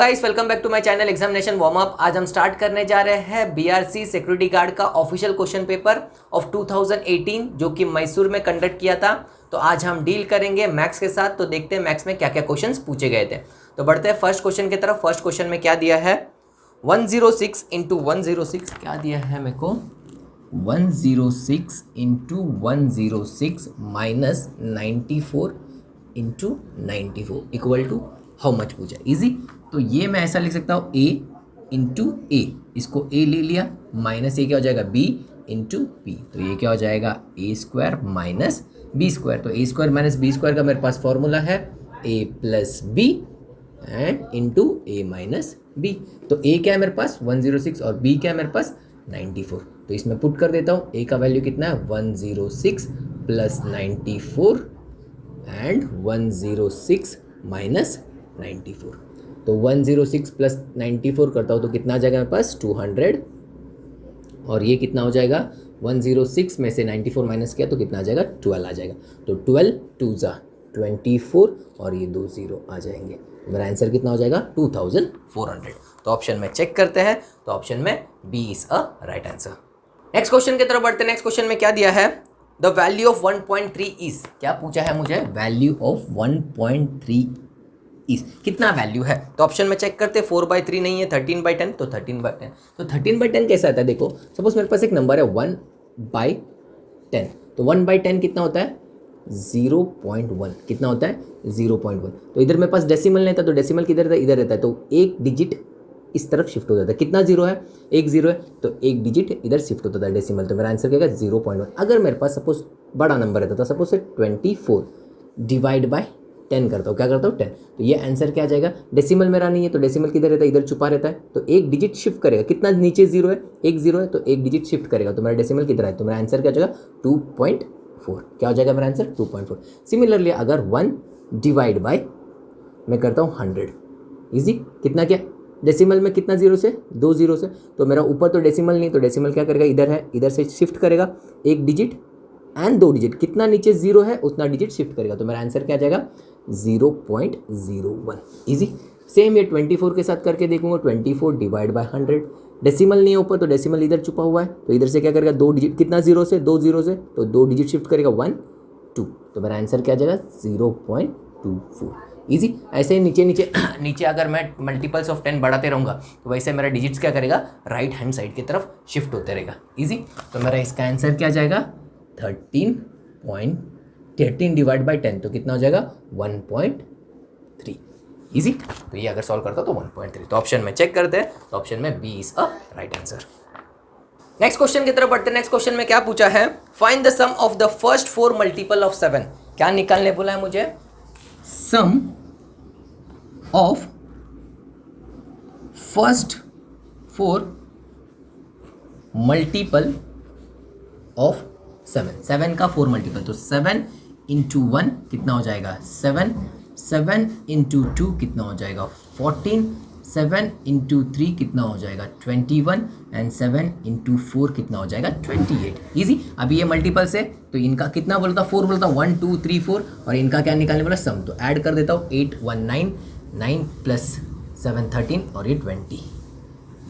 Guys, welcome back to my channel examination warm up. आज हम start करने जा रहे हैं बीआरसी सिक्योरिटी गार्ड का ऑफिशियल क्वेश्चन पेपर ऑफ 2018 जो कि मैसूर में कंडक्ट किया था। तो आज हम डील करेंगे मैथ्स के साथ। तो देखते हैं मैथ्स में क्या क्या क्वेश्चंस पूछे गए थे। तो बढ़ते हैं फर्स्ट क्वेश्चन की तरफ। फर्स्ट क्वेश्चन में क्या दिया है, 106 इंटू 106 क्या दिया है मेरे को, 106 into 106 minus 94 into 94 equal to how much पूछा। इजी। तो ये मैं ऐसा लिख सकता हूँ a इंटू ए, इसको a ले लिया, माइनस ये क्या हो जाएगा b इंटू पी। तो ये क्या हो जाएगा a square minus B square. तो a square minus B square का मेरे पास फॉर्मूला है a plus B and into A minus B. तो a क्या है मेरे पास 106 और b क्या है मेरे पास 94। तो इसमें पुट कर देता हूँ। a का वैल्यू कितना है 106 प्लस 94 एंड 106 माइनस 94। तो 106 प्लस 94 करता हूँ तो कितना आ जाएगा मेरे पास 200। और ये कितना हो जाएगा 106 में से 94 माइनस किया तो कितना आ जाएगा 12 आ जाएगा। तो 12 2 जा 24 और ये 2 0 आ जाएंगे। मेरा आंसर कितना हो जाएगा 2400। तो ऑप्शन में चेक करते हैं। तो ऑप्शन में B is a right answer. Next question की तरफ बढ़ते हैं। नेक्स्ट क्वेश्चन में क्या दिया है, द वैल्यू ऑफ 1.3 इज, क्या पूछा है मुझे, वैल्यू ऑफ 1.3 इज कितना वैल्यू है। तो ऑप्शन में चेक करते हैं 4/3 नहीं है 13/10, तो 13/10। तो 13/10 कैसा आता है, देखो सपोज मेरे पास एक नंबर है 1/10। तो 1/10 कितना होता है 0.1, कितना होता है 0.1। तो इधर मेरे पास डेसिमल नहीं था तो डेसिमल किधर रहता है, इधर रहता है। तो एक डिजिट इस तरफ शिफ्ट हो जाता है। कितना जीरो है, एक जीरो है तो एक डिजिट इधर शिफ्ट होता था डेसिमल। तो मेरा आंसर क्या है 0.1। अगर मेरे पास सपोज बड़ा नंबर रहता था, सपोज से 24 डिवाइड बाय 10 करता हूँ, क्या करता हूँ 10। तो ये आंसर क्या आ जाएगा, डेसिमल मेरा नहीं है तो डेसिमल किधर रहता है, इधर छुपा रहता है। तो एक डिजिट शिफ्ट करेगा, कितना नीचे जीरो है, एक जीरो है तो एक डिजिट शिफ्ट करेगा। तो मेरा डेसिमल किधर है, तो मेरा आंसर क्या हो जाएगा 2.4। क्या हो जाएगा मेरा आंसर 2.4। सिमिलरली अगर 1 डिवाइड बाय मैं करता हूँ 100, ईजी। कितना क्या डेसिमल में कितना जीरो से, 2 जीरो से। तो मेरा ऊपर तो डेसिमल नहीं, तो डेसिमल क्या करेगा, इधर है, इधर से शिफ्ट करेगा एक डिजिट एंड 2 डिजिट, कितना नीचे जीरो है उतना डिजिट शिफ्ट करेगा। तो मेरा आंसर क्या आ जाएगा 0.01। इजी। सेम ये 24 के साथ करके देखूंगा, 24 डिवाइड बाय 100। डेसिमल नहीं है ऊपर तो डेसिमल इधर छुपा हुआ है, तो इधर से क्या करेगा 2 डिजिट, कितना जीरो से, 2 जीरो से, तो 2 डिजिट शिफ्ट करेगा 1 2। तो मेरा आंसर क्या आ जाएगा 0.24। इजी। ऐसे ही नीचे नीचे नीचे अगर मैं मल्टीपल्स ऑफ 10 बढ़ाते रहूँगा तो वैसे मेरा डिजिट्स क्या करेगा राइट हैंड साइड की तरफ शिफ्ट होते रहेगा। इजी। तो मेरा इसका आंसर क्या आ जाएगा 13 डिवाइड बाई 10 तो कितना हो जाएगा 1.3। इजी। तो ये अगर सॉल्व करता तो 1.3। तो ऑप्शन में चेक करते हैं। तो ऑप्शन में B is a right answer. Next question की तरफ बढ़ते हैं। नेक्स्ट क्वेश्चन में क्या पूछा है, find the sum of the first 4 multiple of 7। क्या निकालने बोला है मुझे, sum of first 4 multiple of 7 का 4 मल्टीपल। तो 7 इंटू 1 कितना हो जाएगा 7, 7 इंटू 2 कितना हो जाएगा 14, 7 इंटू 3 कितना हो जाएगा 21 एंड 7 इंटू 4 कितना हो जाएगा 28। इजी। अभी ये मल्टीपल से तो इनका कितना बोलता 4 बोलता 1 2 3 4 और इनका क्या निकालने बोला सम। तो ऐड कर देता हूँ 8 1 9 9 प्लस 7 13 और ये 20।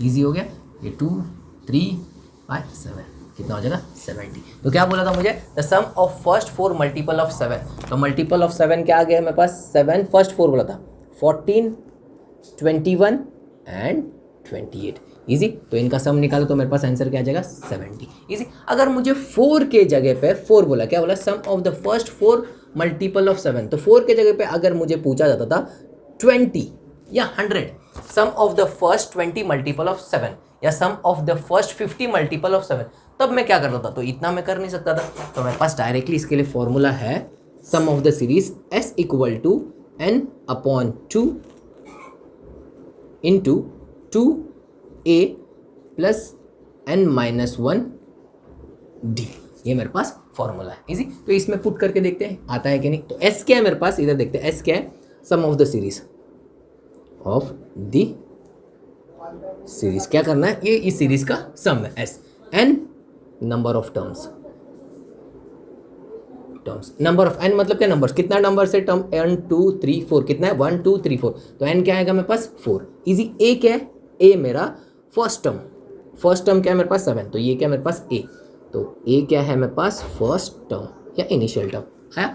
इजी हो गया। ये 2 3 5 7 कितना हो जाएगा 70। तो क्या बोला था मुझे, the sum of first 4 multiple of 7। तो मल्टीपल ऑफ 7 क्या आ गया मेरे पास 7 फर्स्ट 4 बोला था 14 21 एंड 28। इजी। तो इनका सम निकालो तो मेरे पास आंसर क्या आ जाएगा 70। इजी। अगर मुझे 4 के जगह पे 4 बोला, क्या बोला sum of the first 4 multiple of 7, तो 4 के जगह पे अगर मुझे पूछा जाता था 20 या 100, sum of the first 20 multiple of 7 या sum of the first 50 multiple of 7, तब मैं क्या करता था। तो इतना मैं कर नहीं सकता था। तो मेरे पास डायरेक्टली इसके लिए फॉर्मूला है sum of the series s equal to n upon 2 into 2a plus n minus 1 d। ये मेरे पास फॉर्मूला है। इजी। तो इसमें पुट करके देखते हैं आता है कि नहीं। तो s क्या है मेरे पास, इधर देखते हैं s क्या है, सम ऑफ द सीरीज क्या करना है, ये इस सीरीज का सम है s, n number of terms terms, number of n मतलब क्या नंबर्स, कितना नंबर से टर्म 1 2 3 4, कितना है 1 2 3 4, तो n क्या आएगा मेरे पास 4। इजी। a क्या है, a मेरा फर्स्ट टर्म क्या है मेरे पास 7, तो ये क्या है मेरे पास a, तो a क्या है मेरे पास फर्स्ट टर्म या इनिशियल टर्म है।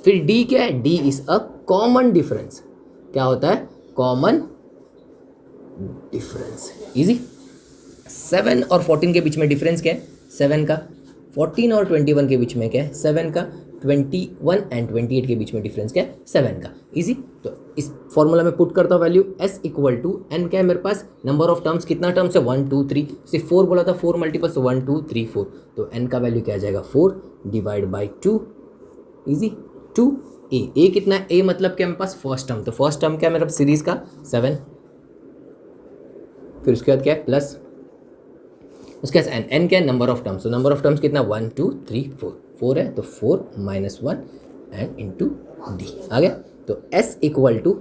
फिर d क्या है, d is a common difference, क्या होता है कॉमन डिफरेंस। इजी। 7 और 14 के बीच में डिफरेंस क्या है 7 का, 14 और 21 के बीच में क्या है 7 का, 21 एंड 28 के बीच में डिफरेंस क्या है 7 का। इजी। तो इस फॉर्मूला में पुट करता हूँ value s equal to n क्या है मेरे पास नंबर ऑफ टर्म्स, कितना टर्म्स है 1 2 3, सिर्फ 4 बोला था, 4 मल्टीपल्स 1 2 3 4, तो n का वैल्यू क्या आ जाएगा 4 डिवाइड बाई 2। इजी। 2 a कितना है, a मतलब क्या मेरे पास फर्स्ट टर्म, तो फर्स्ट टर्म क्या है मेरा सीरीज का 7, फिर उसके बाद क्या है प्लस उसके बाद n क्या है नंबर ऑफ टर्म्स, तो नंबर ऑफ टर्म्स कितना 1 2 3 4, 4 है तो 4 माइनस 1 एंड इंटू डी आ गया। तो s इक्वल टू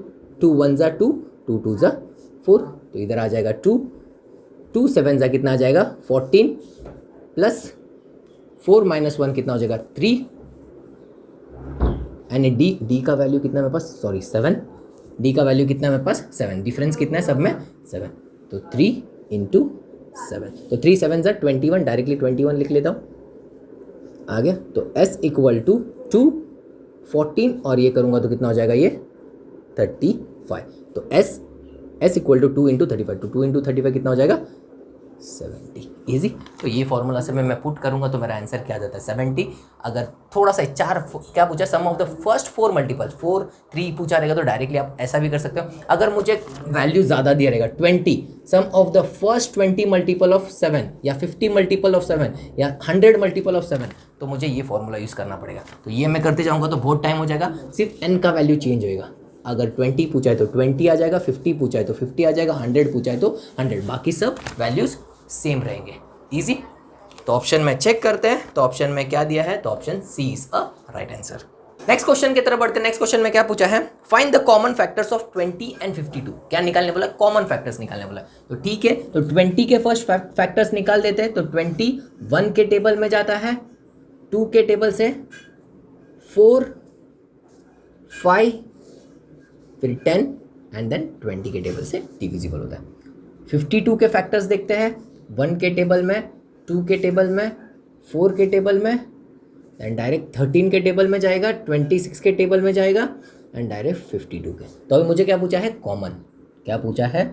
2 1 ज़ा 2 2 2 ज़ा 4, तो इधर आ जाएगा 2 2 7 ज़ा कितना आ जाएगा 14 प्लस 4 माइनस 1 कितना हो जाएगा 3 एंड डी का वैल्यू कितना मेरे पास 7, डी का वैल्यू कितना मेरे पास 7, डिफरेंस कितना है सब में 7, तो 3 इंटू 7, तो 3 7 ज़ा 21, डायरेक्टली 21 लिख लेता हूँ आ गया। तो s इक्वल टू 2 14 और ये करूँगा तो कितना हो जाएगा ये 35, तो s इक्वल टू 2 इंटू 35, तो 2 इंटू 35 कितना हो जाएगा 70। इजी। तो ये फॉर्मूला से मैं पुट करूंगा तो मेरा आंसर क्या आ जाता है 70। अगर थोड़ा सा क्या पूछा सम ऑफ द फर्स्ट 4 मल्टीपल 4 3 पूछा रहेगा तो डायरेक्टली आप ऐसा भी कर सकते हो। अगर मुझे वैल्यू ज़्यादा दिया रहेगा 20 sum of the first 20 multiple of 7 या 50 मल्टीपल ऑफ 7 या 100 मल्टीपल ऑफ 7, तो मुझे ये फॉर्मूला यूज़ करना पड़ेगा। तो ये मैं करते जाऊँगा तो बहुत टाइम हो जाएगा, सिर्फ n का वैल्यू चेंज होएगा। अगर 20 पूछा है तो 20 आ जाएगा, 50 पूछा है तो 50 आ जाएगा, 100 पूछा है तो 100, बाकी सब वैल्यूज़ सेम रहेंगे। इजी। तो ऑप्शन में चेक करते हैं, तो ऑप्शन में क्या दिया है, तो option C is a right answer. Next question की तरफ बढ़ते हैं। नेक्स्ट क्वेश्चन में क्या पूछा है, find the common factors of 20 and 52। क्या निकालने बोला, कॉमन फैक्टर्स निकालने बोला। तो ठीक है, तो 20 के फर्स्ट फैक्टर्स निकाल देते हैं। तो 21 के टेबल में जाता है, 2 के टेबल से 4 5 फिर 10 एंड देन 20 के टेबल से डिविजिबल होता है। 52 के फैक्टर्स देखते हैं, 1 के टेबल में, 2 के टेबल में, 4 के टेबल में, एंड डायरेक्ट 13 के टेबल में जाएगा, 26 के टेबल में जाएगा एंड डायरेक्ट 52 के। तो अभी मुझे क्या पूछा है, कॉमन। क्या पूछा है,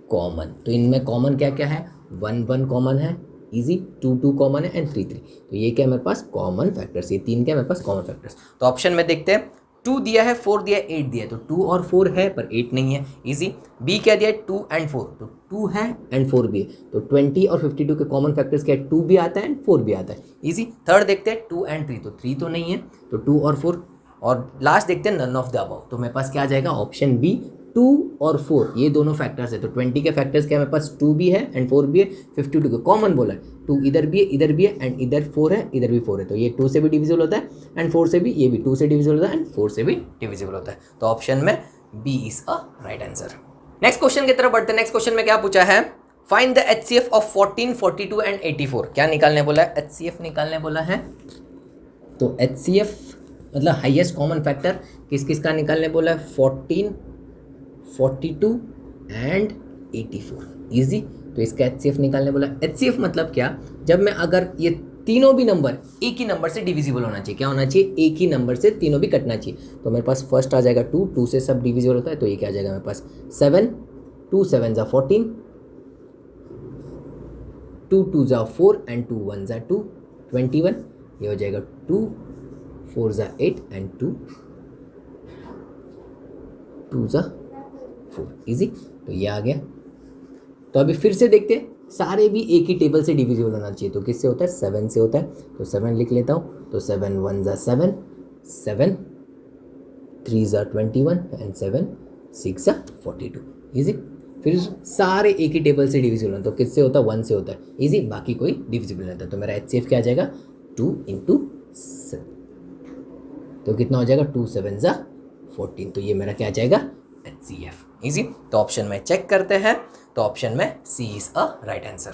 कॉमन। तो इनमें कॉमन क्या क्या है, 1 1 कॉमन है, इजी, 2 2 कॉमन है एंड 3 3। तो ये क्या है मेरे पास कॉमन फैक्टर्स, ये 3 क्या है मेरे पास कॉमन फैक्टर्स। तो ऑप्शन में देखते हैं, 2 दिया है, 4 दिया है, 8 दिया है, तो 2 और 4 है पर 8 नहीं है। इजी। बी क्या दिया है, 2 एंड 4, तो 2 है एंड 4 भी है। तो 20 और 52 के कॉमन फैक्टर्स क्या है, 2 भी आता है एंड 4 भी आता है। इजी। थर्ड देखते हैं, 2 एंड 3, तो 3 तो नहीं है, तो 2 और 4। और लास्ट देखते हैं, नन ऑफ द अबव। तो मेरे पास क्या आ जाएगा, ऑप्शन बी 2 और 4, ये दोनों फैक्टर्स है। तो 20 के फैक्टर्स क्या है मेरे पास, 2 भी है एंड 4 भी है। 52 के कॉमन बोला है, 2 इधर भी है, इधर भी है एंड इधर 4 है, इधर भी 4 है। तो ये 2 से भी डिविजिबल होता है एंड 4 से भी, ये भी 2 से डिविजिबल होता है एंड 4 से भी डिविजिबल होता है। तो ऑप्शन में B is a right answer. Next question की तरफ बढ़ते हैं। नेक्स्ट क्वेश्चन में क्या पूछा है, find the HCF of 14 42 and 84। क्या निकालने बोला है, HCF निकालने बोला है। तो HCF मतलब हाईएस्ट कॉमन फैक्टर किस किस का निकालने बोला है, 14 42 एंड 84। इजी। तो इसका HCF निकालने बोला। HCF मतलब क्या, जब मैं अगर ये तीनों भी नंबर एक ही नंबर से डिविजिबल होना चाहिए, क्या होना चाहिए, एक ही नंबर से तीनों भी कटना चाहिए। तो मेरे पास फर्स्ट आ जाएगा 2, 2 से सब डिविजिबल होता है, तो ये क्या आ जाएगा मेरे पास 7, 2 7 ज़ा 14, 2 2 ज़ा 4 एंड 2 1 ज़ा 2 21। ये हो जाएगा 2 4 ज़ा 8 एंड 2 2 ज़ा 4। इजी। तो ये आ गया। तो अभी फिर से देखते हैं, सारे भी एक ही टेबल से डिविजिबल होना चाहिए। तो किससे होता है, 7 से होता है। तो 7 लिख लेता हूँ। तो 7 1 ज़ा 7, 7 3 ज़ा 21 एंड 7 6 ज़ा 42। इजी। फिर सारे एक ही टेबल से डिविजिबल होना, तो किससे होता है, 1 से होता है। इजी। बाकी कोई डिविजिबल नहीं होता। तो मेरा HCF क्या आ जाएगा, 2 इंटू 7, तो कितना हो जाएगा, 2 7 ज़ा 14। तो ये मेरा क्या आ जाएगा, HCF। इजी। तो ऑप्शन में चेक करते हैं, तो ऑप्शन में C is a right answer.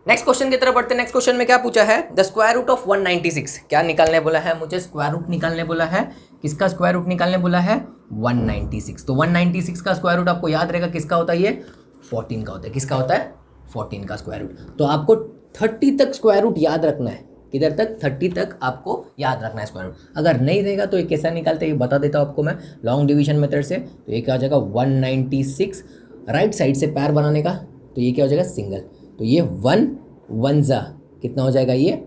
Next question की तरफ बढ़ते हैं। नेक्स्ट क्वेश्चन में क्या पूछा है, द स्क्वायर रूट ऑफ 196, क्या निकालने बोला है मुझे, स्क्वायर रूट निकालने बोला है। किसका स्क्वायर रूट निकालने बोला है, 196। तो 196 का स्क्वायर रूट आपको याद रहेगा किसका होता है, ये 14 का होता है। किसका होता है, 14 का स्क्वायर रूट। तो आपको 30 तक स्क्वायर रूट याद रखना है, किधर तक, 30 तक आपको याद रखना है स्क्वायर रूट। अगर नहीं रहेगा तो ये कैसा निकालते हैं ये बता देता हूँ आपको मैं, लॉन्ग डिवीजन मेथड से। तो ये क्या हो जाएगा 196, राइट साइड से पैर बनाने का, तो ये क्या हो जाएगा सिंगल। तो ये 1 1 जा कितना हो जाएगा, ये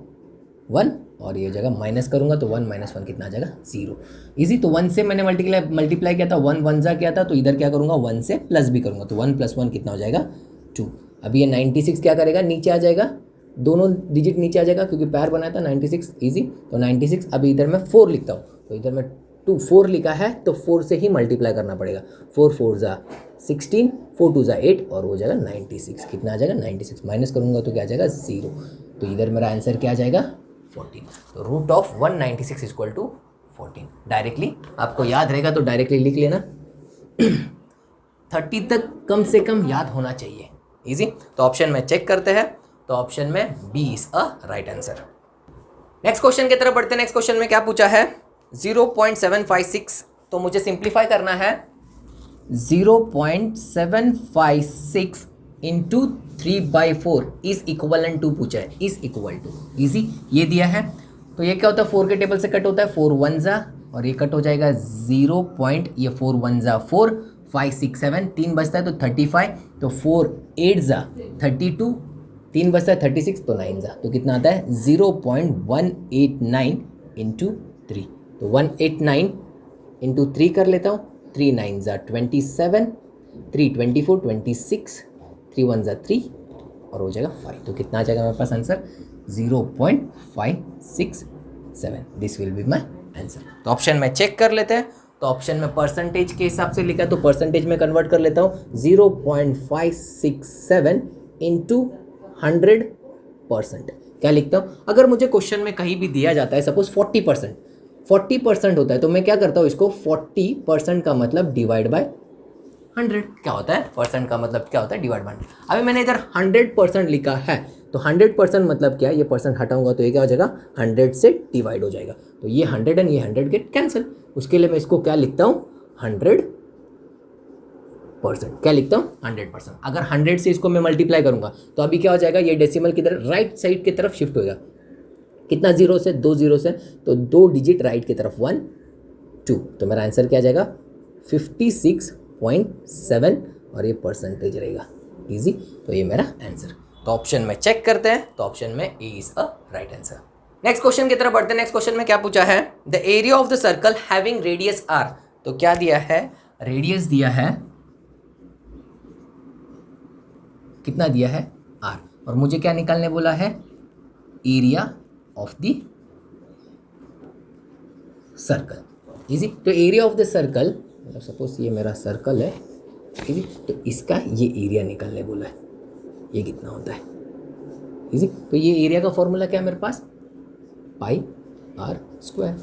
1, और ये जगह माइनस करूंगा तो 1 - 1 कितना आ जाएगा, 0। इजी। तो 1 से मैंने मल्टीप्लाई किया था, 1 1 जा किया था, तो इधर क्या करूंगा 1 से प्लस भी करूंगा, तो 1 + 1 कितना हो जाएगा 2। अभी ये 96 क्या करेगा, नीचे आ जाएगा, दोनों डिजिट नीचे आ जाएगा क्योंकि पैर बनाया था 96। इजी। तो 96 अभी इधर मैं 4 लिखता हूँ, तो इधर मैं 4 लिखा है तो 4 से ही मल्टीप्लाई करना पड़ेगा। 4 4 जा 16, 4 2 जा 8, और हो जाएगा 96। कितना आ जाएगा 96, माइनस करूंगा तो क्या आ जाएगा 0। तो इधर मेरा आंसर क्या आ जाएगा 14। तो root of 196 equal to 14। Directly आपको याद रहेगा तो डायरेक्टली लिख लेना। 30 तक कम से कम याद होना चाहिए। इजी। तो ऑप्शन में चेक करते हैं, तो ऑप्शन में B is a right answer. Next question की तरफ बढ़ते हैं। नेक्स्ट क्वेश्चन में क्या पूछा है, 0.756, तो मुझे सिंप्लीफाई करना है। 0.756 इंटू 3/4 इज इक्वल टू पूछा है, इज इक्वल टू। इजी। ये दिया है तो ये क्या होता है, 4 के टेबल से कट होता है, 4 1 जा, और ये कट हो जाएगा 0. ये 4 1 जा 4, 5 6 7, 3 बचता है तो 35, तो 4 8 जा 32, 3 बचता है 36, तो 9 जा, तो कितना आता है 0.189 इंटू 3। तो 189 इंटू 3 कर लेता हूँ, 3 9 जा 27, 3 24 26, 3 1 जा 3, और हो जाएगा 5। तो कितना आ जाएगा मेरे पास answer 0.567। This will be my answer. तो ऑप्शन में चेक कर लेते हैं। तो ऑप्शन में परसेंटेज के हिसाब से लिखा है, तो परसेंटेज में कन्वर्ट कर लेता हूँ। 0.567 इंटू 100%। क्या लिखता हूँ, अगर मुझे क्वेश्चन में कहीं भी दिया जाता है सपोज 40% होता है, तो मैं क्या करता हूँ, इसको 40% का मतलब डिवाइड बाय 100। क्या होता है, परसेंट का मतलब क्या होता है, डिवाइड बाय 100। अभी मैंने इधर 100% लिखा है, तो 100% मतलब क्या है, ये परसेंट हटाऊंगा तो ये क्या हो जाएगा 100 से डिवाइड हो जाएगा। तो ये 100 एंड ये 100 गेट कैंसिल। उसके लिए मैं इसको क्या लिखता हूँ 100%। क्या लिखता हूँ 100%। अगर 100 से इसको मैं मल्टीप्लाई करूंगा तो अभी क्या हो जाएगा, ये डेसिमल की तरफ राइट साइड की तरफ शिफ्ट होगा। कितना जीरो से, 2 जीरो से, तो 2 डिजिट राइट की तरफ 1 2, तो मेरा आंसर क्या आ जाएगा 56.7, और ये परसेंटेज रहेगा। इजी। तो ये मेरा आंसर। तो ऑप्शन में चेक करते हैं, तो ऑप्शन में A is a right answer. Next question की तरफ बढ़ते हैं। नेक्स्ट क्वेश्चन में क्या पूछा है, the area of the circle having radius R. तो क्या दिया है, रेडियस दिया है, कितना दिया है आर, और मुझे क्या निकालने बोला है, area of the circle. Easy. तो एरिया ऑफ द सर्कल, मतलब सपोज ये मेरा सर्कल है, इजी, तो इसका ये एरिया निकालने बोला है, ये कितना होता है। इजी। तो ये एरिया का फॉर्मूला क्या है मेरे पास, पाई आर स्क्वायर।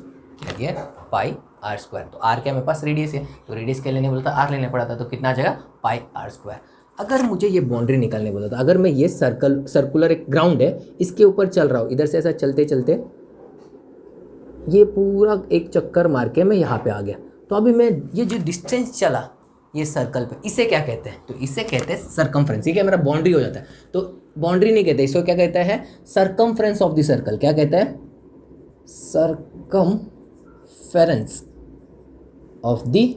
क्या दिया है, पाई आर स्क्वायर। तो आर क्या मेरे पास रेडियस है, तो रेडियस क्या लेने बोला था, आर लेने पड़ा था, तो कितना आ जाएगा पाई आर स्क्वायर। अगर मुझे ये बाउंड्री निकालने बोला था, अगर मैं ये सर्कुलर एक ग्राउंड है, इसके ऊपर चल रहा हूँ, इधर से ऐसा चलते चलते ये पूरा एक चक्कर मार के मैं यहाँ पे आ गया, तो अभी मैं ये जो डिस्टेंस चला ये सर्कल पे, इसे क्या कहते हैं, तो इसे कहते हैं सर्कमफ्रेंस। ये क्या मेरा बाउंड्री हो जाता है, तो बाउंड्री नहीं कहते, इसको क्या कहता है, सर्कमफ्रेंस ऑफ द सर्कल। क्या कहता है, सर्कमफेरेंस ऑफ द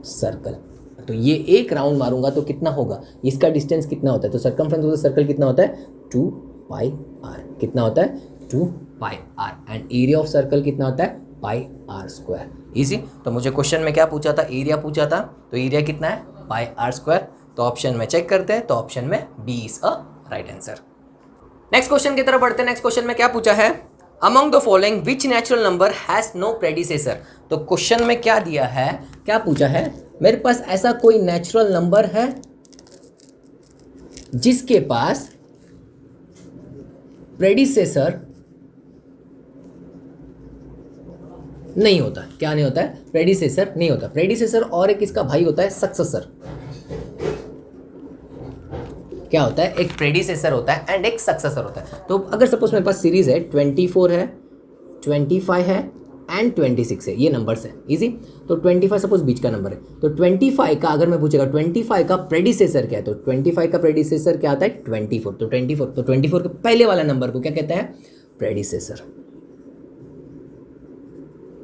सर्कल। तो ये एक राउंड मारूंगा तो कितना होगा, इसका डिस्टेंस कितना होता है, तो सर्कमफ्रेंस ऑफ द सर्कल कितना होता है 2 पाई आर। कितना होता है 2 pi R, and area of circle कितना होता है पाई आर स्क्वायर। इजी। तो मुझे क्वेश्चन में क्या पूछा था, एरिया पूछा था, तो एरिया कितना है पाई आर स्क्वायर। तो ऑप्शन में चेक करते हैं, तो ऑप्शन में B is a right answer. Next question की तरफ बढ़ते हैं। नेक्स्ट क्वेश्चन में क्या पूछा है, among the following which natural number has no predecessor. तो क्वेश्चन में क्या दिया है, क्या पूछा है, मेरे पास ऐसा कोई नेचुरल नंबर है जिसके पास प्रेडिसेसर नहीं होता। क्या नहीं होता है, प्रेडिसेसर नहीं होता। प्रेडिसेसर और एक इसका भाई होता है सक्सेसर। क्या होता है, एक प्रेडिसेसर होता है एंड एक सक्सेसर होता है। तो अगर सपोज मेरे पास सीरीज है 24 है, 25 है एंड 26 है, ये नंबर्स है इजी। तो 25 सपोज बीच का नंबर है, तो 25 का अगर मैं पूछेगा 25 का प्रेडिसेसर क्या है, तो 25 का प्रेडिसेसर क्या आता है 24। तो 24 के पहले वाला नंबर को क्या कहता है, प्रेडिसेसर।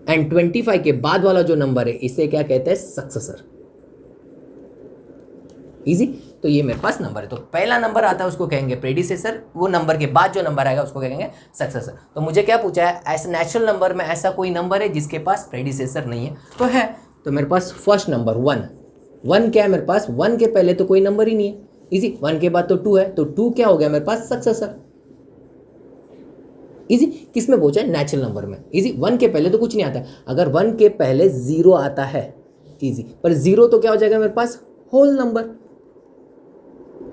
एंड 25 के बाद वाला जो नंबर है इसे क्या कहते हैं, सक्सेसर। इजी। तो ये मेरे पास नंबर है, तो पहला नंबर आता है उसको कहेंगे प्रेडिसेसर, वो नंबर के बाद जो नंबर आएगा उसको कहेंगे सक्सेसर। तो मुझे क्या पूछा है, ऐसा नेचुरल नंबर में ऐसा कोई नंबर है जिसके पास प्रेडिसेसर नहीं है, तो है। तो मेरे पास फर्स्ट नंबर 1 क्या है मेरे पास, 1 के पहले तो कोई नंबर ही नहीं है, इजी। 1 के बाद तो 2 है, तो 2 क्या हो गया मेरे पास, सक्सेसर। इजी। किस में पूछा है, नेचुरल नंबर में, इजी। 1 के पहले तो कुछ नहीं आता, अगर 1 के पहले 0 आता है इजी, पर 0 तो क्या हो जाएगा मेरे पास, होल नंबर,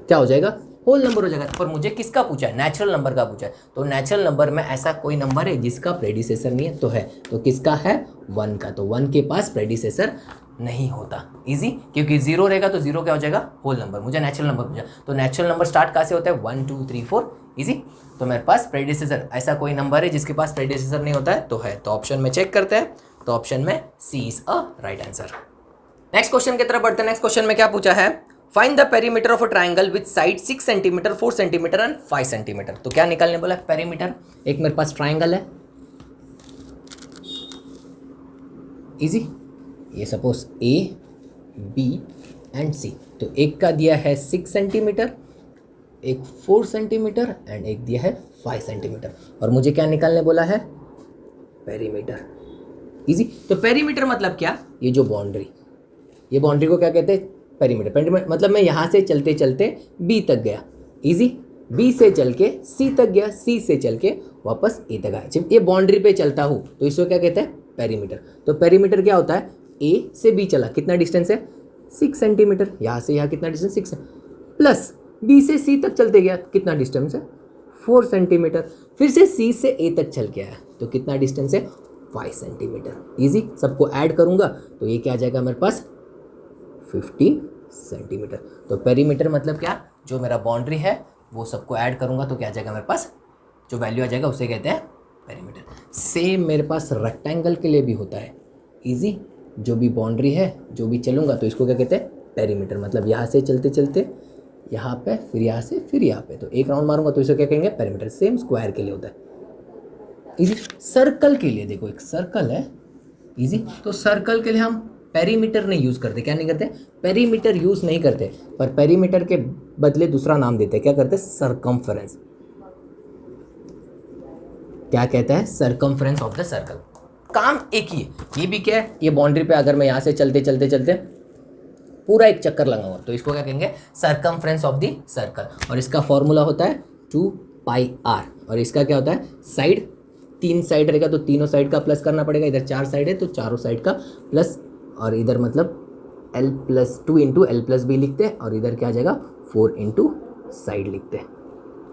क्या हो जाएगा, होल नंबर हो जाएगा। पर मुझे किसका पूछा है, नेचुरल नंबर का पूछा है, तो नेचुरल नंबर में ऐसा कोई नंबर है जिसका प्रेडिसेसर नहीं है, तो है। तो किसका है, 1 का। तो 1 के पास प्रेडिसेसर नहीं होता, इजी, क्योंकि 0 रहेगा तो 0 क्या हो जाएगा, होल नंबर। मुझे नेचुरल नंबर पूछा, तो नेचुरल नंबर स्टार्ट कहाँ से होता है, 1 2 3 4, इजी। तो मेरे पास प्रेडिसेसर, ऐसा कोई नंबर है जिसके पास प्रेडिसेसर नहीं होता है, तो है। तो ऑप्शन में चेक करते हैं, तो ऑप्शन में C is a right answer. Next question की तरफ बढ़ते हैं। नेक्स्ट क्वेश्चन में क्या पूछा है, find the perimeter of a triangle with side 6 centimetre, 4 centimetre and 5 centimetre. तो क्या निकालने बोला, पेरीमीटर। एक मेरे पास ट्राइंगल है, इजी, ये सपोज ए बी एंड सी। तो एक का दिया है 6 सेंटीमीटर, एक 4 सेंटीमीटर एंड एक दिया है 5 सेंटीमीटर, और मुझे क्या निकालने बोला है, पेरीमीटर, इजी। तो पेरीमीटर मतलब क्या, ये जो बाउंड्री, ये बाउंड्री को क्या कहते हैं, पेरीमीटर। पेरीमीटर मतलब मैं यहाँ से चलते चलते बी तक गया, इजी, बी से चल के सी तक गया, सी से चल के वापस ए तक आया, जब ये बाउंड्री पे चलता हूँ तो इसको क्या कहते हैं, पेरीमीटर। तो पेरीमीटर क्या होता है, ए से बी चला, कितना डिस्टेंस है, 6 सेंटीमीटर, यहाँ से यहाँ कितना डिस्टेंस, 6 है, प्लस बी से सी तक चलते गया, कितना डिस्टेंस है, 4 सेंटीमीटर, फिर से सी से ए तक चल के आया, तो कितना डिस्टेंस है, 5 सेंटीमीटर, इजी। सबको ऐड करूँगा तो ये क्या आ जाएगा मेरे पास, 15 सेंटीमीटर। तो पेरीमीटर मतलब क्या, जो मेरा बाउंड्री है वो सबको ऐड करूंगा तो क्या आ जाएगा मेरे पास, जो वैल्यू आ जाएगा उसे कहते हैं पेरीमीटर। सेम मेरे पास रेक्टेंगल के लिए भी होता है, इजी। जो भी बाउंड्री है, जो भी चलूंगा तो इसको क्या कहते हैं, पेरीमीटर। मतलब यहाँ से चलते चलते यहाँ पे, फिर यहाँ से फिर यहाँ पे, तो एक राउंड मारूंगा तो इसे क्या कहेंगे, पेरीमीटर। सेम स्क्वायर के लिए होता है, इजी। सर्कल के लिए देखो, एक सर्कल है, इजी। तो सर्कल के लिए हम पेरीमीटर नहीं यूज़ करते, क्या नहीं करते, पेरीमीटर यूज़ नहीं करते, पर पेरीमीटर के बदले दूसरा नाम देते हैं, क्या करते हैं, सरकमफेरेंस। क्या कहता है, सरकमफेरेंस ऑफ द सर्कल। काम एक ही है, ये भी क्या है, ये बाउंड्री पे अगर मैं यहाँ से चलते चलते चलते पूरा एक चक्कर लगाऊंगा तो इसको क्या कहेंगे, सरकमफेरेंस ऑफ द सर्कल। और इसका फॉर्मूला होता है 2πr, और इसका क्या होता है, साइड, 3 साइड रहेगा तो तीनों साइड का प्लस करना पड़ेगा, इधर 4 साइड है तो चारों साइड का प्लस, और इधर मतलब l plus 2 into L plus B लिखते हैं, और इधर क्या आ जाएगा 4 इंटू साइड लिखते हैं,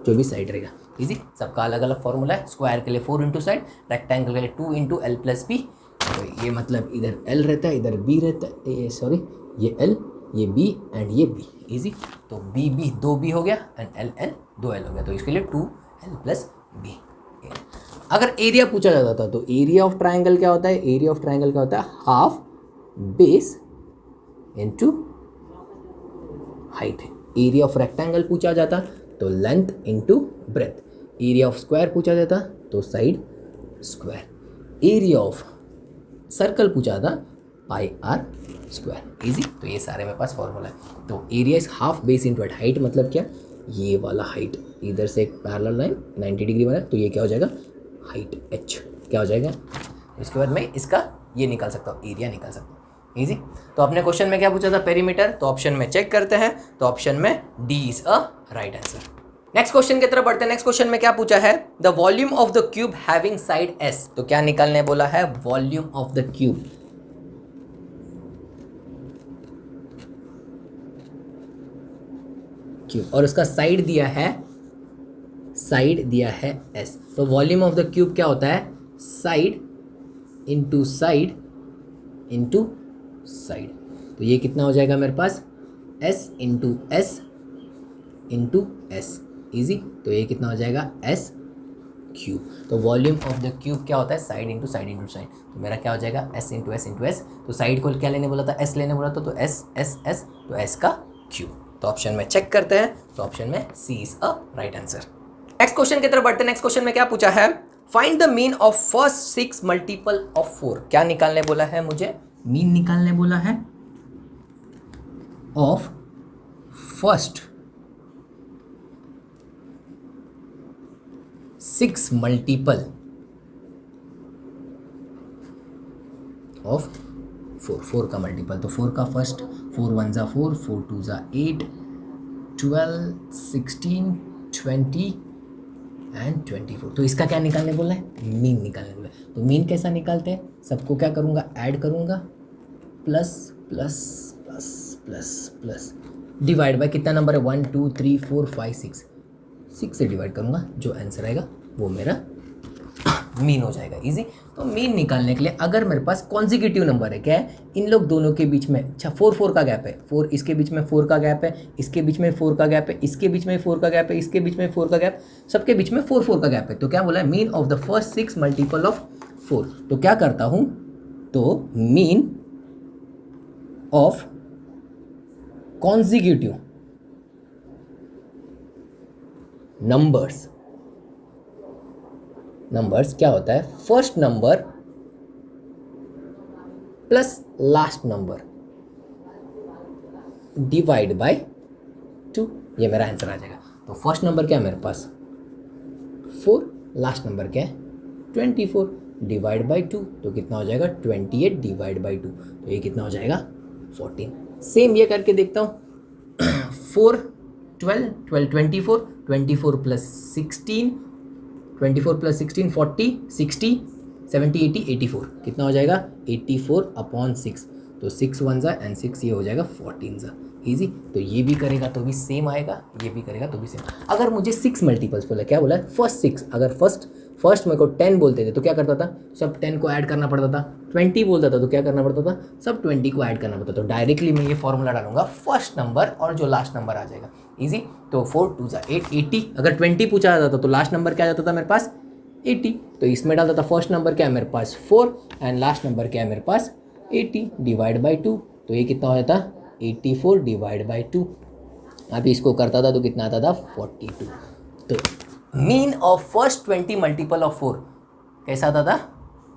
जो भी साइड रहेगा, इजी। सबका अलग अलग फॉर्मूला है, स्क्वायर के लिए 4 इंटू साइड, रेक्टेंगल के लिए 2 इंटू एल प्लस बी। तो ये मतलब इधर l रहता है, इधर b रहता है, सॉरी ये l, ये b एंड ये b, इजी। तो b b 2b हो गया एंड l l 2l हो गया, तो इसके लिए 2l प्लस b। अगर एरिया पूछा जाता था तो एरिया ऑफ ट्राइंगल क्या होता है, एरिया ऑफ ट्राइंगल क्या होता है, half base into height. Area of rectangle पूछा जाता तो length into breadth. Area of square पूछा जाता तो side square. Area of circle पूछा था पाई आर स्क्वायर, इजी। तो ये सारे मेरे पास फॉर्मूला है। तो area is half base into height, मतलब क्या, ये वाला हाइट, इधर से एक पैरेलल लाइन 90 डिग्री वाला, तो ये क्या हो जाएगा, हाइट h क्या हो जाएगा। इसके बाद मैं इसका ये निकाल सकता हूँ, एरिया निकाल सकता हूँ, इजी। तो अपने क्वेश्चन में क्या पूछा था, पेरीमीटर। तो ऑप्शन में चेक करते हैं, तो ऑप्शन में D is a right answer. Next question की तरफ बढ़ते हैं। नेक्स्ट क्वेश्चन में क्या पूछा है, the volume of the cube having side s। तो क्या निकालने बोला है, volume of the cube. Cube और उसका साइड दिया है, साइड दिया है s। तो वॉल्यूम ऑफ द क्यूब क्या होता है, side into side into side. तो ये कितना हो जाएगा मेरे पास, s into S into S, easy. तो ये कितना हो जाएगा एस क्यूब। तो वॉल्यूम ऑफ द क्यूब क्या होता है, side into side into side. तो मेरा क्या हो जाएगा S into S into S. तो साइड को क्या लेने बोला था, एस लेने बोला था, तो एस एस एस, तो एस का क्यूब। तो ऑप्शन में चेक करते हैं, तो ऑप्शन में C is a right answer. Next question की तरफ बढ़ते हैं। नेक्स्ट क्वेश्चन में क्या पूछा है, find the mean of first 6 multiple of 4। क्या निकालने बोला है मुझे, मीन निकालने बोला है ऑफ फर्स्ट 6 मल्टीपल ऑफ 4, 4 का मल्टीपल, तो 4 का फर्स्ट, 4 1 ज़ा 4, 4 2 ज़ा 8, 12 16 20 एंड 24। तो इसका क्या निकालने बोला है, मीन निकालने बोला है। तो मीन कैसा निकालते हैं, सबको क्या करूँगा, ऐड करूँगा, plus plus plus plus plus, divide by कितना नंबर है, 1 2 3 4 5 6, 6 से डिवाइड करूँगा, जो आंसर आएगा वो मेरा मीन हो जाएगा, इजी। तो मीन निकालने के लिए अगर मेरे पास कॉन्जिक्यूटिव नंबर है, क्या है, इन लोग दोनों के बीच में, अच्छा 4 4 का गैप है, 4 इसके बीच में 4 का गैप है, इसके बीच में 4 का गैप है, इसके बीच में 4 का गैप है, इसके बीच में 4 का गैप, सबके बीच में 4 4 का गैप है। तो क्या बोला है, mean of the first 6 multiple of 4। तो क्या करता हूँ, तो मीन ऑफ कॉन्जिक्यूटिव नंबर्स क्या होता है, first number plus last number divide by 2, ये मेरा आंसर आ जाएगा। तो फर्स्ट नंबर क्या है मेरे पास 4, लास्ट नंबर क्या है 24, डिवाइड बाय 2, तो कितना हो जाएगा 28 डिवाइड बाय 2, तो ये कितना हो जाएगा 14। सेम ये करके देखता हूँ, 4 12 12 24, 24 प्लस 16, 24 प्लस 16 40, 60 70 80 84, कितना हो जाएगा 84 अपॉन 6, तो 6 1 ज़ा एंड 6 ये हो जाएगा 14 ज़ा, ईजी। तो ये भी करेगा तो भी सेम आएगा, ये भी करेगा तो भी सेम। अगर मुझे 6 मल्टीपल्स बोला, क्या बोला है फर्स्ट 6, अगर फर्स्ट मेरे को 10 बोलते थे तो क्या करता था, सब 10 को ऐड करना पड़ता था, 20 बोलता था तो क्या करना पड़ता था, सब 20 को ऐड करना पड़ता था। तो डायरेक्टली मैं ये फॉर्मूला डालूंगा, फर्स्ट नंबर और जो लास्ट नंबर आ जाएगा, ईजी। तो 4 2 ज़ा 8 80, अगर 20 पूछा जाता था तो लास्ट नंबर क्या आ जाता था मेरे पास 80, तो इसमें डालता था फर्स्ट नंबर क्या है मेरे पास 4 एंड लास्ट नंबर क्या है मेरे पास 80 डिवाइड बाई 2, तो ये कितना हो जाता 84 डिवाइड बाई 2। अभी इसको करता था तो कितना आता था 42। तो mean of first 20 multiple of 4 कैसा आता था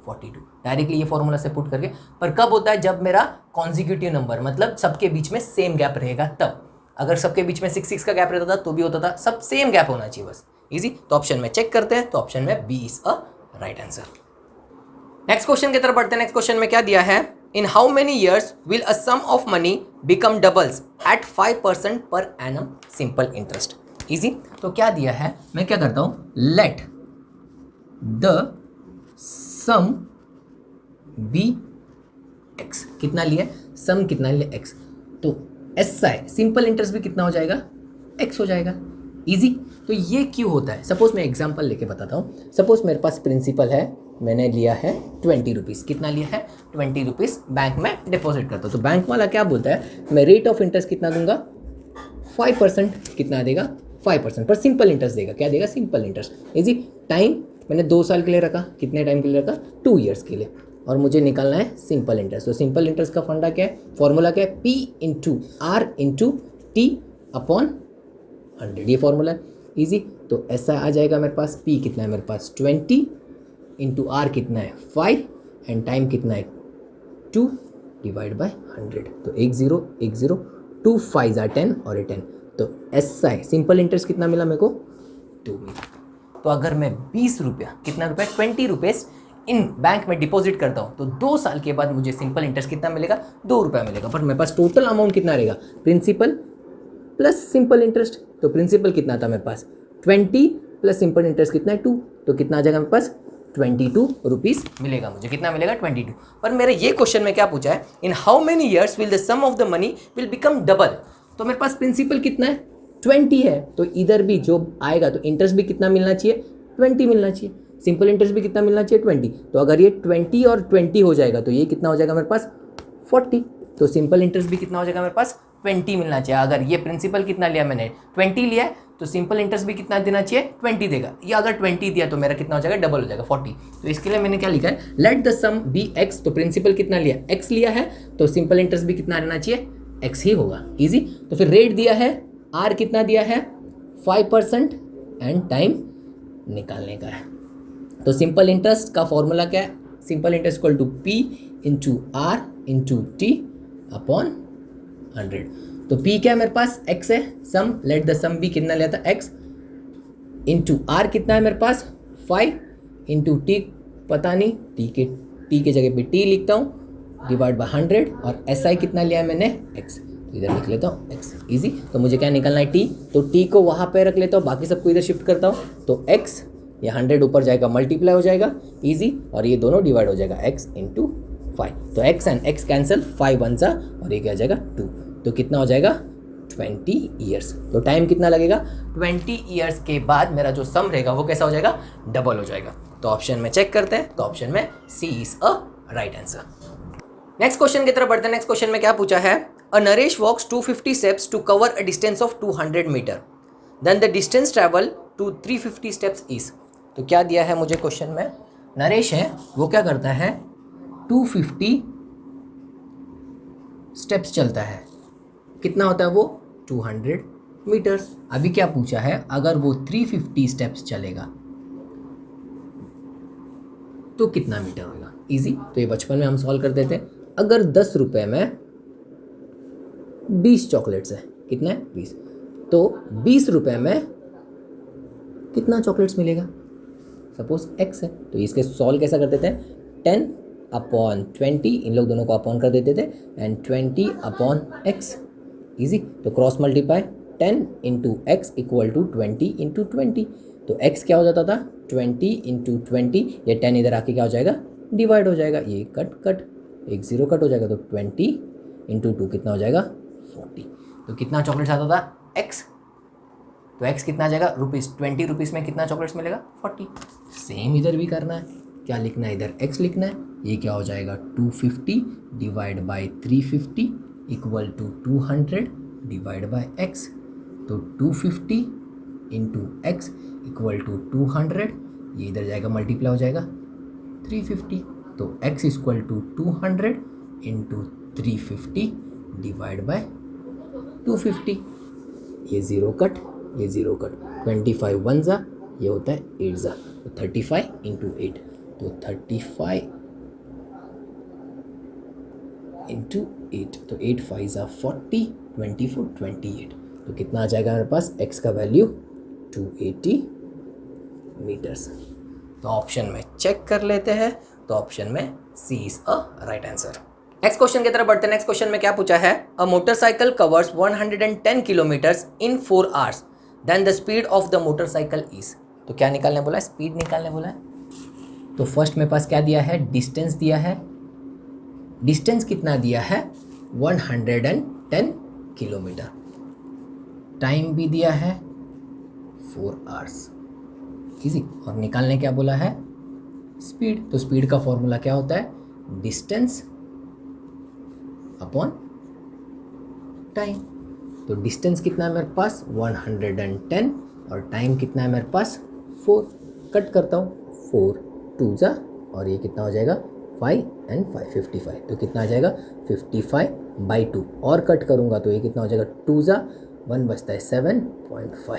42, डायरेक्टली ये फॉर्मूला से पुट करके। पर कब होता है, जब मेरा कॉन्जिक्यूटिव नंबर, मतलब सबके बीच में सेम गैप रहेगा तब। अगर सबके बीच में 6 6 का गैप रहता था तो भी होता था, सब सेम गैप होना चाहिए बस, इजी। तो ऑप्शन में चेक करते हैं, तो ऑप्शन में B is a right answer. Next question की तरफ बढ़ते हैं। नेक्स्ट क्वेश्चन में क्या दिया है, in how many years will a sum of money become doubles at 5% per annum simple interest, easy. तो क्या दिया है, मैं क्या करता हूं, let the sum be X, कितना लिया सम, कितना लिया एक्स, तो एस आई सिंपल इंटरेस्ट भी कितना हो जाएगा एक्स हो जाएगा, इजी। तो ये क्यों होता है, सपोज मैं एग्जांपल लेके बताता हूँ। सपोज मेरे पास प्रिंसिपल है, मैंने लिया है 20 रुपीज़, कितना लिया है 20 रुपीज़ बैंक में डिपॉजिट करता हूँ। तो बैंक वाला क्या बोलता है, मैं रेट ऑफ इंटरेस्ट कितना दूंगा 5%, कितना देगा 5%, पर सिंपल इंटरेस्ट देगा, क्या देगा सिंपल इंटरेस्ट, इजी। टाइम मैंने 2 साल के लिए रखा, कितने टाइम के लिए रखा 2 ईयर्स के लिए, और मुझे निकालना है सिंपल इंटरेस्ट। तो सिंपल इंटरेस्ट का फंडा क्या है, फॉर्मूला क्या है, P into R into T upon 100, ये फॉर्मूला है, इजी। तो ऐसा आ जाएगा मेरे पास, P कितना है मेरे पास 20 इंटू आर कितना है 5 एंड टाइम कितना है 2 डिवाइड बाय 100, तो 1 0 1 0, 2 5 ज़ा 10 और ये 10, तो ऐसा है सिंपल इंटरेस्ट कितना मिला मेरे को 2 मिला। तो अगर मैं 20 रुपया, कितना रुपया 20 रुपीज़ इन बैंक में डिपॉजिट करता हूँ, तो 2 साल के बाद मुझे सिंपल इंटरेस्ट कितना मिलेगा 2 रुपया मिलेगा। पर मेरे पास टोटल अमाउंट कितना रहेगा, प्रिंसिपल प्लस सिंपल इंटरेस्ट, तो प्रिंसिपल कितना था मेरे पास 20 प्लस सिंपल इंटरेस्ट कितना है 2, तो कितना आ जाएगा मेरे पास 22 रुपीज़ मिलेगा, मुझे कितना मिलेगा 22। पर मेरे ये क्वेश्चन में क्या पूछा है, in how many years will the sum of the money will become double. तो मेरे पास प्रिंसिपल कितना है 20 है, तो इधर भी जो आएगा तो इंटरेस्ट भी कितना मिलना चाहिए 20 मिलना चाहिए, सिंपल इंटरेस्ट भी कितना मिलना चाहिए 20। तो अगर ये 20 और 20 हो जाएगा तो ये कितना हो जाएगा मेरे पास 40, तो सिंपल इंटरेस्ट भी कितना हो जाएगा मेरे पास 20 मिलना चाहिए। अगर ये प्रिंसिपल कितना लिया मैंने 20 लिया है तो सिंपल इंटरेस्ट भी कितना देना चाहिए 20 देगा। या अगर 20 दिया तो मेरा कितना हो जाएगा डबल हो जाएगा 40। तो इसके लिए मैंने क्या लिखा है let the sum be x। तो प्रिंसिपल कितना लिया x लिया है तो सिंपल इंटरेस्ट भी कितना रहना चाहिए x ही होगा। इजी। तो फिर रेट दिया है r कितना दिया है 5% एंड टाइम निकालने का है। तो सिंपल इंटरेस्ट का फॉर्मूला क्या है simple interest equal to p into r into t upon 100। तो p क्या है मेरे पास x है सम लेट द सम भी कितना लिया था x इंटू r कितना है मेरे पास 5 इंटू t पता नहीं t के जगह पे t लिखता हूँ डिवाइड बाय 100 और SI कितना लिया है मैंने x तो इधर लिख लेता हूँ x। इजी। तो मुझे क्या निकालना है t तो t को वहाँ पे रख लेता हूँ बाकी सबको इधर शिफ्ट करता हूँ तो x ये 100 ऊपर जाएगा मल्टीप्लाई हो जाएगा इजी और ये दोनों डिवाइड हो जाएगा x इंटू 5। तो x and x cancel 5 one सा और ये क्या हो जाएगा 2। तो कितना हो जाएगा 20 ईयर्स। तो टाइम कितना लगेगा 20 ईयर्स के बाद मेरा जो सम रहेगा वो कैसा हो जाएगा डबल हो जाएगा। तो ऑप्शन में चेक करते हैं तो ऑप्शन में C is a right answer. Next question की तरफ बढ़ते हैं। नेक्स्ट क्वेश्चन में क्या पूछा है a Naresh walks 250 steps to cover a distance of 200 metre then the distance travel to 350 steps is. तो क्या दिया है मुझे क्वेश्चन में नरेश है वो क्या करता है 250 स्टेप्स चलता है कितना होता है वो 200 मीटर्स। अभी क्या पूछा है अगर वो 350 स्टेप्स चलेगा तो कितना मीटर होगा। इजी। तो ये बचपन में हम सॉल्व करते थे। अगर 10 रुपए में 20 चॉकलेट्स है कितना है 20 तो 20 रुपए में कितना चॉकलेट्स मिलेगा सपोज x है। तो इसके सॉल्व कैसा करते थे 10 अपॉन 20 इन लोग दोनों को अपॉन कर देते थे एंड 20 अपॉन x। इजी। तो cross multiply 10 into X equal to 20 into 20। तो x क्या हो जाता था 20 इंटू 20 ये 10 इधर आके क्या हो जाएगा डिवाइड हो जाएगा ये कट एक जीरो कट हो जाएगा तो 20 इंटू 2 कितना हो जाएगा 40। तो कितना चॉकलेट्स आता था x तो x कितना आ जाएगा रुपीज़ 20 रुपीज़ में कितना चॉकलेट्स मिलेगा 40। सेम इधर भी करना है क्या लिखना है इधर x लिखना है ये क्या हो जाएगा 250 divide by 350 equal to 200 divide by x। तो 250 इंटू एक्स इक्वल टू 200 ये इधर जाएगा मल्टीप्लाई हो जाएगा 350। तो x equal to 200 into 350 divide by 250 ये ज़ीरो कट 25 वन ज़ा ये होता है 8 ज़ा तो 35 इंटू 8 तो 35 इंटू 8 तो 8 5 ज़ा 40 24 28 तो कितना आ जाएगा मेरे पास x का वैल्यू 280 मीटर्स। तो ऑप्शन में चेक कर लेते हैं तो ऑप्शन में C is a right answer. Next question की तरफ बढ़ते हैं। नेक्स्ट क्वेश्चन में क्या पूछा है a motorcycle covers 110 kilometres in 4 hours then the speed of the motorcycle is. तो क्या निकालने बोला है स्पीड निकालने बोला है। तो फर्स्ट मेरे पास क्या दिया है डिस्टेंस दिया है डिस्टेंस कितना दिया है 110 किलोमीटर टाइम भी दिया है 4 आवर्स। इजी। और निकालने क्या बोला है स्पीड। तो स्पीड का फॉर्मूला क्या होता है डिस्टेंस अपॉन टाइम। तो डिस्टेंस कितना है मेरे पास 110 और टाइम कितना है मेरे पास 4 कट करता हूँ 4 2 ज़ा और ये कितना हो जाएगा 5 एंड 5 55 तो कितना आ जाएगा 55/2 और कट करूँगा तो ये कितना हो जाएगा 2 ज़ा 1 बचता है 7.5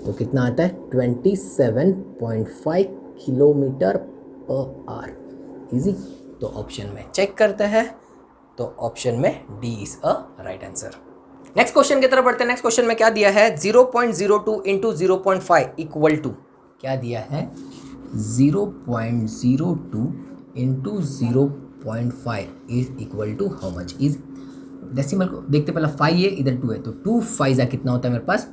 तो कितना आता है 27.5 किलोमीटर पर आवर। इजी। तो ऑप्शन में चेक करते हैं तो ऑप्शन में D is a right answer. Next question की तरफ बढ़ते हैं। नेक्स्ट क्वेश्चन में क्या दिया है 0.02 इंटू 0.5 इक्वल टू क्या दिया है 0.02 into 0.5 is equal to how much. Is decimal को देखते पहला 5 है इधर 2 है तो 2 5 कितना होता है मेरे पास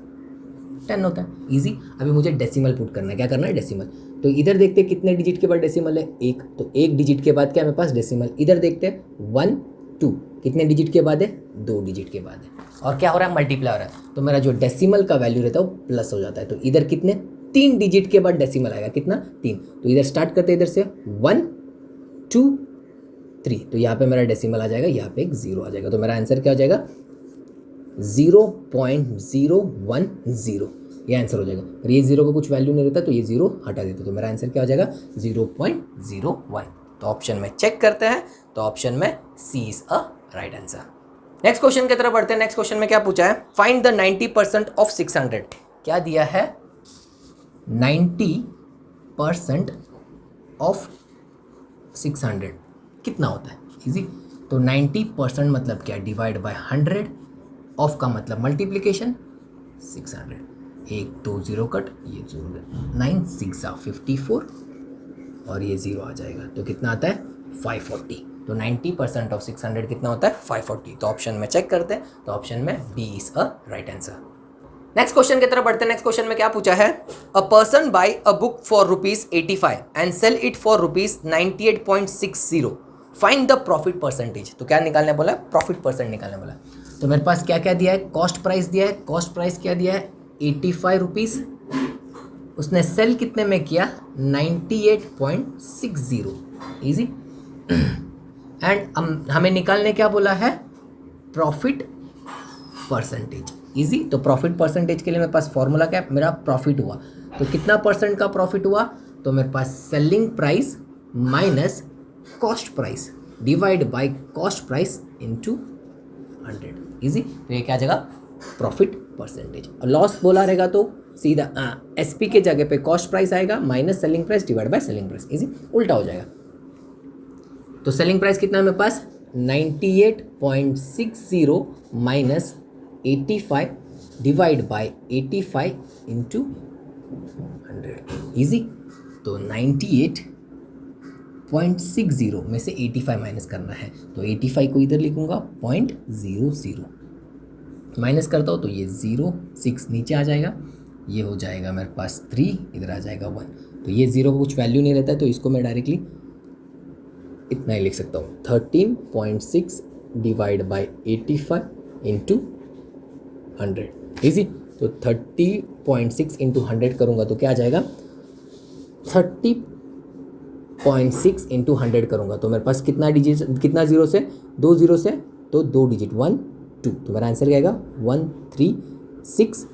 10 होता है। इजी। अभी मुझे डेसिमल पुट करना है क्या करना है डेसिमल। तो इधर देखते हैं कितने डिजिट के बाद डेसिमल है 1 तो 1 डिजिट के बाद क्या है मेरे पास डेसिमल। इधर देखते हैं 1 2 कितने डिजिट के बाद है 2 डिजिट के बाद है और क्या हो रहा है मल्टीप्लाई हो रहा है तो मेरा जो डेसिमल का वैल्यू रहता है वो प्लस हो जाता है। तो इधर कितने 3 डिजिट के बाद डेसिमल आएगा कितना 3 तो इधर स्टार्ट करते हैं इधर से 1 2 3, तो यहाँ पे मेरा डेसिमल आ जाएगा, यहाँ पे एक 0 आ जाएगा, तो मेरा आंसर क्या हो जाएगा 0.010, ये आंसर हो जाएगा। और ये 0 को कुछ वैल्यू नहीं रहता तो ये 0 हटा देते, तो मेरा आंसर क्या हो जाएगा 0.01। तो ऑप्शन में चेक करते हैं, तो ऑप्शन में C is a right answer. Next question की तरफ बढ़ते हैं। नेक्स्ट क्वेश्चन में क्या पूछा है, फाइंड द 90% ऑफ 600। क्या दिया है 90% ऑफ 600 कितना होता है, इजी। तो 90% मतलब क्या, डिवाइड बाय 100, ऑफ का मतलब मल्टीप्लीकेशन 600, 1 2 0 कट, ये 0 9 6 54 और ये 0 आ जाएगा, तो कितना आता है 540। तो 90% ऑफ 600 कितना होता है 540। तो ऑप्शन में चेक करते हैं, तो ऑप्शन में D is a right answer. Next question की तरफ बढ़ते हैं। नेक्स्ट क्वेश्चन में क्या पूछा है, a person buy a book for ₹85 and sell it for ₹98.60, find the profit percentage. तो क्या निकालने बोला है, प्रॉफिट परसेंट निकालने बोला है। तो मेरे पास क्या क्या दिया है, कॉस्ट प्राइस दिया है, कॉस्ट प्राइस क्या दिया है 85 रुपीज़, उसने सेल कितने में किया 98.60, इजी। एंड हमें निकालने क्या बोला है, प्रॉफिट परसेंटेज, इजी। तो प्रॉफिट परसेंटेज के लिए मेरे पास फॉर्मूला क्या है, मेरा प्रॉफिट हुआ तो कितना परसेंट का प्रॉफिट हुआ, तो मेरे पास selling price minus cost price divide by cost price into 100, easy. तो ये क्या आ जाएगा प्रॉफिट परसेंटेज। और लॉस बोला रहेगा तो सीधा एसपी के जगह पे कॉस्ट प्राइस आएगा minus selling price divide by selling price, easy, उल्टा हो जाएगा। तो सेलिंग प्राइस कितना है मेरे पास 98.60 minus 85 divide by 85 into 100, easy. तो 98.60 में से 85 माइनस करना है, तो 85 को इधर लिखूंगा 0.00 माइनस करता हूँ, तो ये 0 6 नीचे आ जाएगा, ये हो जाएगा मेरे पास 3, इधर आ जाएगा 1। तो ये 0 को कुछ वैल्यू नहीं रहता है, तो इसको मैं डायरेक्टली इतना ही लिख सकता हूँ 13.6 डिवाइड बाई 85 इंटू 100, इजी। तो 30.6 इंटू 100 करूँगा तो क्या आ जाएगा 30.6 इंटू 100 करूँगा तो मेरे पास कितना डिजिट, कितना जीरो से 2 जीरो से, तो 2 डिजिट 1 2, तो मेरा आंसर क्या आएगा 1360,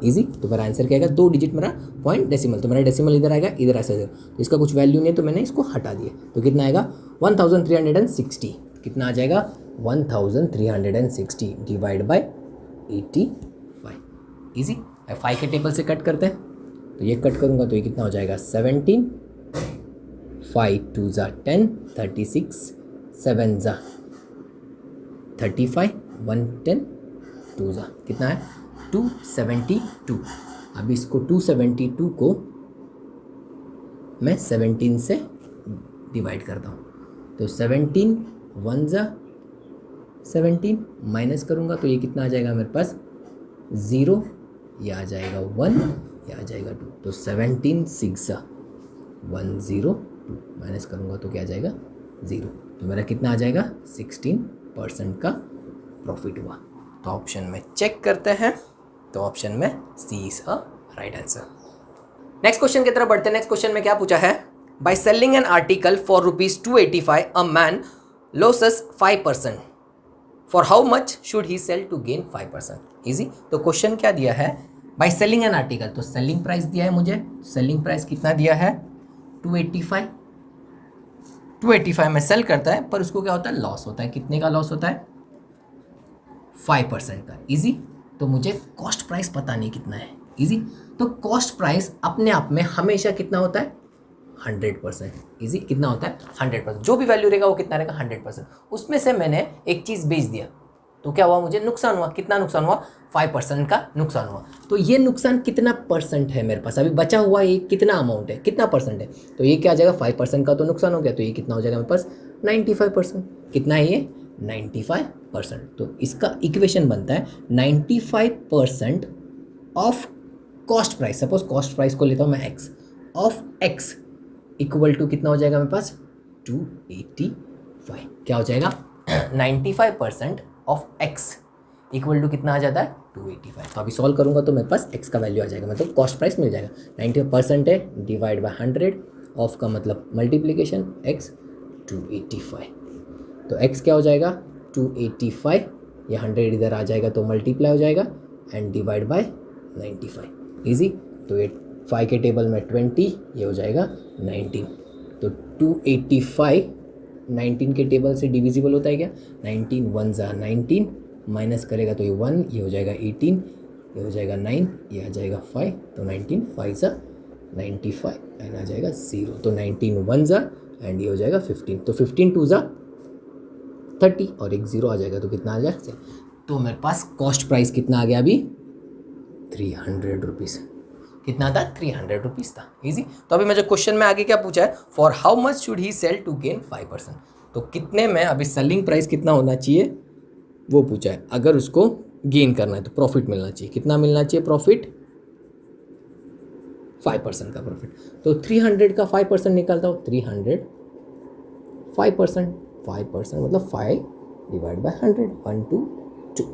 इजी। तो मेरा आंसर क्या आएगा 2 डिजिट मेरा पॉइंट डेसिमल, तो मेरा डेसिमल इधर आएगा, इधर ऐसा इधर, तो इसका कुछ वैल्यू नहीं है तो मैंने इसको हटा दिया, तो कितना आएगा 1360, कितना आ जाएगा 1360 डिवाइड बाय 85, इजी। 5 के टेबल से कट करते हैं, तो ये कट करूँगा तो ये कितना हो जाएगा 17, 5 2 ज़ा 10, 36 7 ज़ा 35, 110 2 ज़ा कितना है 272। अब इसको 272 को मैं 17 से डिवाइड करता हूँ, तो 17 1 ज़ा 17 माइनस करूँगा तो ये कितना आ जाएगा मेरे पास 0, ये आ जाएगा 1, ये आ जाएगा 2, तो 17 6 ज़ा 102 माइनस करूँगा तो क्या आ जाएगा 0, तो मेरा कितना आ जाएगा 16% का प्रॉफिट हुआ। तो ऑप्शन में चेक करते हैं, तो ऑप्शन में C is a right answer. Next question की तरफ बढ़ते हैं। नेक्स्ट क्वेश्चन में क्या पूछा है, by selling an article for ₹285 a man losses 5%, for how much should he sell to gain 5%, easy. तो क्वेश्चन क्या दिया है, बाय सेलिंग एन आर्टिकल, तो सेलिंग प्राइस दिया है मुझे, सेलिंग प्राइस कितना दिया है 285 में सेल करता है, पर उसको क्या होता है लॉस होता है, कितने का लॉस होता है 5% का, इजी। तो मुझे कॉस्ट प्राइस पता नहीं कितना है, इजी। तो कॉस्ट प्राइस अपने आप में हमेशा कितना होता है 100%, इजी। कितना होता है 100%, जो भी वैल्यू रहेगा वो कितना रहेगा 100%। उसमें से मैंने एक चीज़ बेच दिया तो क्या हुआ, मुझे नुकसान हुआ, कितना नुकसान हुआ 5% का नुकसान हुआ। तो ये नुकसान कितना परसेंट है मेरे पास, अभी बचा हुआ ये कितना अमाउंट है, कितना परसेंट है, तो ये क्या आ जाएगा 5% का तो नुकसान हो गया, तो ये कितना हो जाएगा मेरे पास 95%। कितना है ये 95%। तो इसका इक्वेशन बनता है 95% of cost price, suppose cost price को लेता हूँ मैं x, of x equal to कितना हो जाएगा मेरे पास 285, क्या हो जाएगा 95% ऑफ x इक्वल टू कितना आ जाता है 285। तो अभी सॉल्व करूंगा तो मेरे पास x का वैल्यू आ जाएगा, मतलब कॉस्ट प्राइस मिल जाएगा। 90% है डिवाइड बाय 100, ऑफ का मतलब मल्टीप्लीकेशन x 285। तो x क्या हो जाएगा 285, ये 100 इधर आ जाएगा तो मल्टीप्लाई हो जाएगा एंड डिवाइड बाय 95। इजी। तो ये 5 के टेबल में 20, ये हो जाएगा 19। तो 285 19 के टेबल से डिविजिबल होता है क्या? 19 1 ज़ा 19, माइनस करेगा तो ये 1, ये हो जाएगा 18, ये हो जाएगा 9, ये आ जाएगा 5, तो 19 5 ज़ा 95 एंड आ जाएगा 0। तो 19 1 ज़ा एंड ये हो जाएगा 15, तो 15 2 ज़ा 30 और एक 0 आ जाएगा, तो कितना आ जाएगा? तो मेरे पास कॉस्ट प्राइस कितना आ गया अभी? 300 रुपीज़। कितना था? 300 रुपीज़ था। इजी। तो अभी मुझे क्वेश्चन में आगे क्या पूछा है? For how much should he sell to gain 5%। तो कितने में अभी सेलिंग प्राइस कितना होना चाहिए वो पूछा है। अगर उसको गेन करना है तो प्रॉफिट मिलना चाहिए। कितना मिलना चाहिए प्रॉफिट? 5% का प्रॉफिट। तो 300 का 5% निकालता हूँ। 300 5%, 5% मतलब 5 डिवाइड बाय 100, 1 2 2,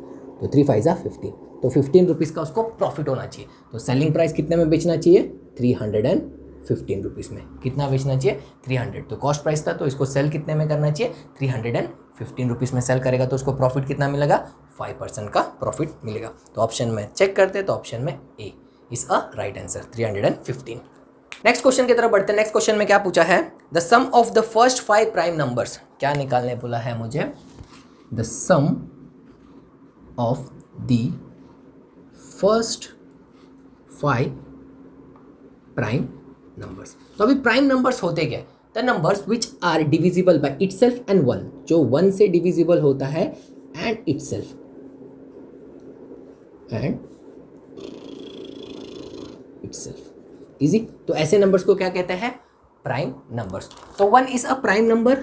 तो 3 5 ज़ा 15। तो 15 रुपीज़ का उसको प्रॉफिट होना चाहिए। तो सेलिंग प्राइस कितने में बेचना चाहिए? 315 रुपीज़ में। कितना बेचना चाहिए? 300। तो कॉस्ट प्राइस था तो इसको सेल कितने में करना चाहिए? 315 रुपीज़ में सेल करेगा तो उसको प्रॉफिट कितना मिलेगा? 5% का प्रॉफिट मिलेगा। तो ऑप्शन में चेक करते हैं तो ऑप्शन में A is a right answer, 315। Next question की तरफ बढ़ते हैं। नेक्स्ट क्वेश्चन में क्या पूछा है? The sum of the first 5 prime numbers. क्या निकालने बोला है मुझे? The sum of the first 5 prime numbers. तो अभी प्राइम नंबर्स होते क्या? The numbers which are divisible by itself and 1, जो 1 से डिविजिबल होता है and itself and itself. Easy. तो ऐसे नंबर्स को क्या कहते हैं? Prime numbers. तो 1 इज अ प्राइम नंबर।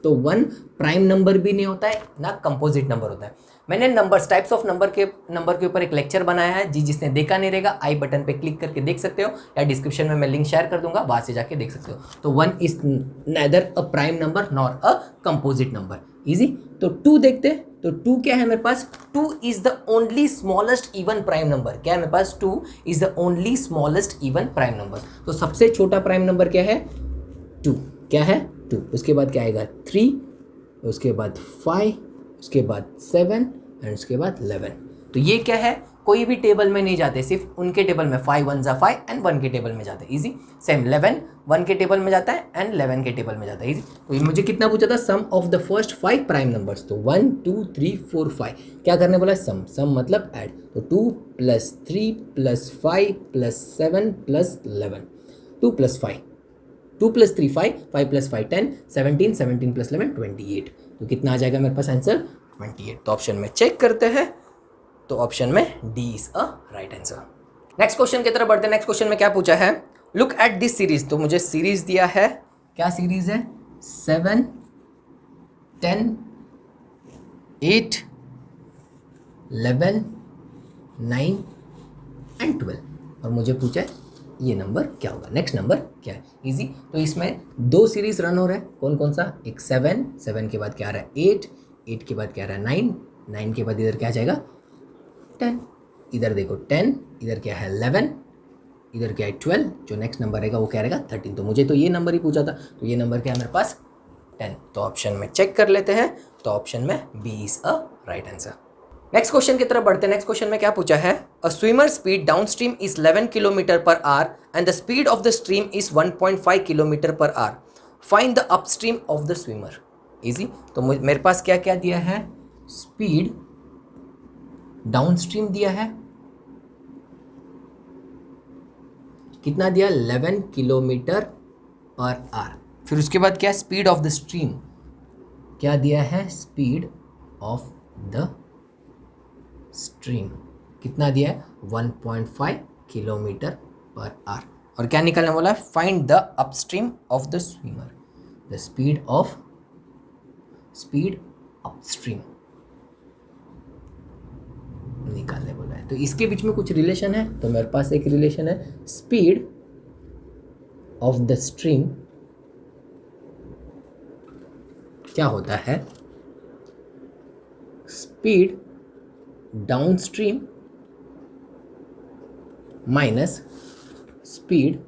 तो 1 प्राइम नंबर भी नहीं होता है ना कंपोजिट नंबर होता है। मैंने नंबर्स टाइप्स ऑफ नंबर के ऊपर एक लेक्चर बनाया है जी, जिसने देखा नहीं रहेगा आई बटन पे क्लिक करके देख सकते हो या डिस्क्रिप्शन में मैं लिंक शेयर कर दूंगा, वहां से जाके देख सकते हो। तो 1 is nether a prime number nor a composite number. Easy. तो 2 देखते हैं। तो 2 क्या है मेरे पास? 2 is the only smallest even prime number. क्या है मेरे पास? 2 is the only smallest even prime number. तो सबसे छोटा प्राइम नंबर क्या है? 2। क्या है? 2। उसके बाद क्या आएगा? 3, उसके बाद 5, उसके बाद 7 एंड उसके बाद 11। तो ये क्या है? कोई भी टेबल में नहीं जाते, सिर्फ उनके टेबल में 5 1 ज़ा 5 एंड 1 के टेबल में जाते हैं। इजी। सेम 11 1 के टेबल में जाता है एंड 11 के टेबल में जाता है। इजी। तो ये मुझे कितना पूछा था? Sum of the first 5 prime numbers. तो 1 2 3 4 5 क्या करने बोला? सम। सम मतलब ऐड। तो 2 + 3 + 5 + 7 + 11, 2 + 5, 2 + 3 5, 5 + 5 10, 17, 17 + 11 28। तो कितना आ जाएगा मेरे पास आंसर? 28। तो ऑप्शन में चेक करते हैं तो ऑप्शन में D is a right answer. Next question की तरफ बढ़ते हैं। नेक्स्ट क्वेश्चन में क्या पूछा है? Look at this series. तो मुझे सीरीज दिया है। क्या सीरीज है? 7 10 8 11 9 एंड 12 और मुझे पूछा है ये नंबर क्या होगा, नेक्स्ट नंबर क्या है। इजी। तो इसमें 2 सीरीज रन हो रहा है। कौन कौन सा? एक 7 7 के बाद क्या आ रहा है? 8 8 के बाद क्या आ रहा है? 9 9 के बाद इधर क्या आ जाएगा? 10। इधर देखो 10, इधर क्या है? 11, इधर क्या है? 12। जो नेक्स्ट नंबर रहेगा वो क्या रहेगा? 13। तो मुझे तो ये नंबर ही पूछा था, तो ये नंबर क्या है मेरे पास? 10। तो ऑप्शन में चेक कर लेते हैं तो ऑप्शन में B is a right answer. Next question की तरफ बढ़ते हैं। नेक्स्ट क्वेश्चन में क्या पूछा है? अ swimmer speed down stream is 11 kilometre per hour and the speed of the stream is 1.5 kilometre per hour. Find the upstream of the swimmer. Easy. तो मेरे पास क्या क्या दिया है? स्पीड डाउन स्ट्रीम दिया है। कितना दिया? 11 किलोमीटर पर आवर। फिर उसके बाद क्या? स्पीड ऑफ द स्ट्रीम क्या दिया है? स्पीड ऑफ द स्ट्रीम कितना दिया है? 1.5 किलोमीटर पर आवर। और क्या निकालने बोला है? Find the upstream of the swimmer. The speed upstream निकालने बोला है। तो इसके बीच में कुछ रिलेशन है। तो मेरे पास एक रिलेशन है, स्पीड ऑफ द स्ट्रीम क्या होता है? Speed downstream minus speed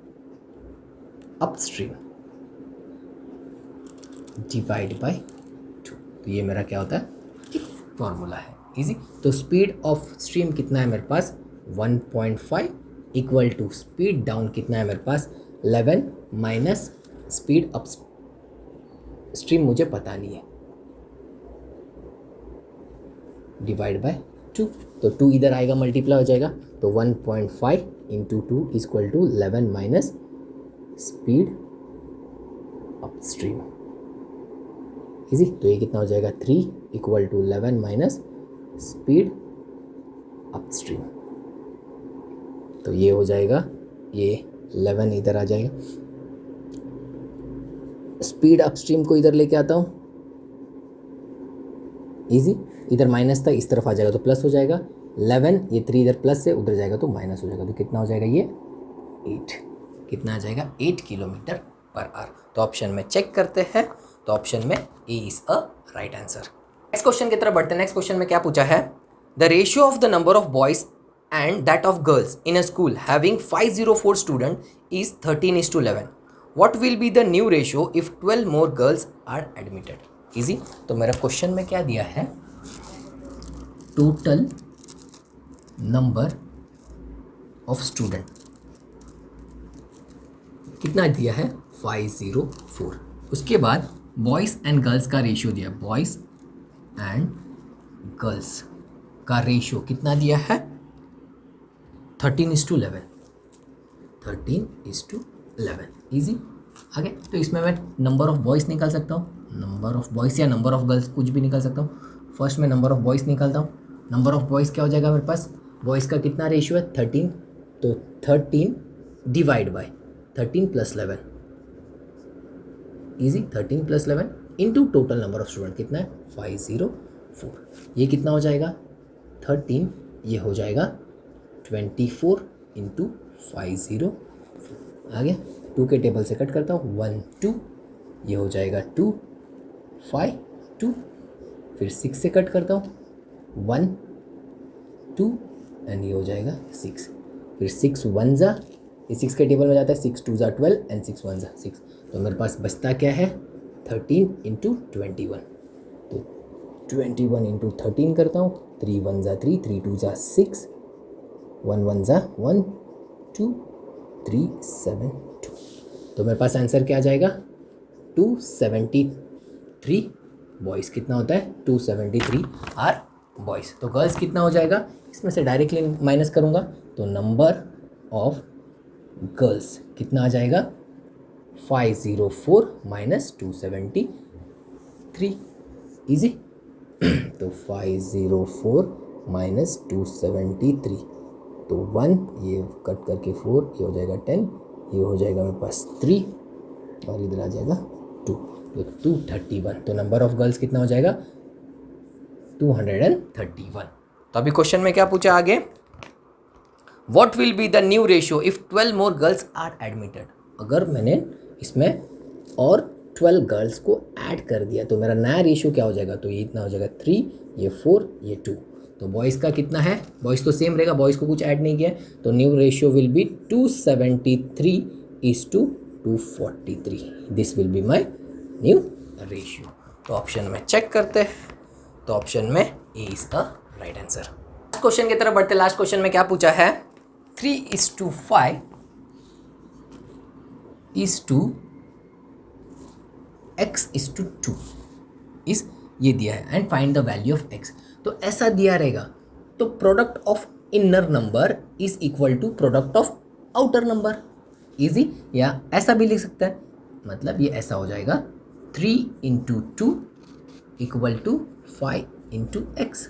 upstream divide by 2। तो ये मेरा क्या होता है, फॉर्मूला है, इजी। तो स्पीड ऑफ स्ट्रीम कितना है मेरे पास 1.5 इक्वल टू स्पीड डाउन कितना है मेरे पास 11 माइनस स्पीड अप स्ट्रीम मुझे पता नहीं है, डिवाइड बाय 2। तो 2 इधर आएगा मल्टीप्लाई हो जाएगा, तो 1.5 into 2 is equal to 11 minus speed upstream, easy. तो ये कितना हो जाएगा 3 equal to 11 minus speed upstream. तो ये हो जाएगा, ये 11 इधर आ जाएगा, स्पीड अप स्ट्रीम को इधर लेके आता हूँ, इजी। इधर माइनस था, इस तरफ आ जाएगा तो प्लस हो जाएगा 11, ये 3 इधर प्लस से उधर जाएगा तो माइनस हो जाएगा, तो कितना हो जाएगा ये 8, कितना आ जाएगा 8 किलोमीटर पर आवर। तो ऑप्शन में चेक करते हैं, तो ऑप्शन में A is a right answer. Next question की तरफ बढ़ते हैं। नेक्स्ट क्वेश्चन में क्या पूछा है, the ratio of the number of boys and that of girls in a school having 504 student is 13:11. What will be the new ratio if 12 more girls are admitted? Easy. तो मेरा question में क्या दिया है, टोटल नंबर ऑफ स्टूडेंट कितना दिया है 504। उसके बाद बॉयज़ एंड गर्ल्स का रेशियो दिया, बॉयज़ एंड गर्ल्स का रेशियो कितना दिया है 13:11, 13:11, ईजी। आगे तो इसमें मैं नंबर ऑफ बॉयज़ निकाल सकता हूँ, नंबर ऑफ बॉयज़ या नंबर ऑफ गर्ल्स कुछ भी निकाल सकता हूँ। फर्स्ट मैं नंबर ऑफ बॉयज़ निकालता हूँ, नंबर ऑफ बॉयज़ क्या हो जाएगा मेरे पास, बॉयज़ का कितना रेशियो है 13, तो 13 divide by 13 + 11, easy. 13 + 11 into total number of student कितना है 504। ये कितना हो जाएगा 13, ये हो जाएगा 24 इंटू 504। आगे 2 के टेबल से कट करता हूँ, 1 2, ये हो जाएगा 2 5 2, फिर 6 से कट करता हूँ 1 2 एंड ये हो जाएगा 6, फिर 6 1 जा, ये 6 के टेबल में जाता है, 6 2 जा 12 एंड 6 1 जा 6। तो मेरे पास बचता क्या है 13 इंटू 21, तो 21 इंटू 13 करता हूँ, 3 1 जा 3, 3 2 जा 6, 1 1 जा 1 2 3 7 2। तो मेरे पास आंसर क्या आ जाएगा 273 बॉयज़ कितना होता है 273 आर बॉयज़। तो गर्ल्स कितना हो जाएगा, इसमें से डायरेक्टली माइनस करूँगा, तो नंबर ऑफ गर्ल्स कितना आ जाएगा 504 माइनस 273, ईजी। तो 504 माइनस 273, तो 1 ये कट करके 4, ये हो जाएगा 10, ये हो जाएगा मेरे पास 3 और इधर आ जाएगा 2, तो 231। तो नंबर ऑफ गर्ल्स कितना हो जाएगा 231। तो अभी क्वेश्चन में क्या पूछा आगे, what will be the new ratio if 12 more girls are admitted. अगर मैंने इसमें और 12 गर्ल्स को ऐड कर दिया तो मेरा नया रेशियो क्या हो जाएगा, तो ये इतना हो जाएगा 3, ये 4, ये 2। तो बॉयज़ का कितना है, बॉयज़ तो सेम रहेगा, बॉयज़ को कुछ ऐड नहीं किया है, तो new ratio will be 273:243। This will be my new ratio. तो ऑप्शन में चेक करते हैं, तो ऑप्शन में A is the right answer. Question की तरफ बढ़ते, लास्ट क्वेश्चन में क्या पूछा है 3:5 x:2 इस ये दिया है and find the value of x। तो ऐसा दिया रहेगा तो product of inner number is equal to product of outer number, easy. या ऐसा भी लिख सकता है, मतलब ये ऐसा हो जाएगा 3 × 2 इक्वल टू 5 × x।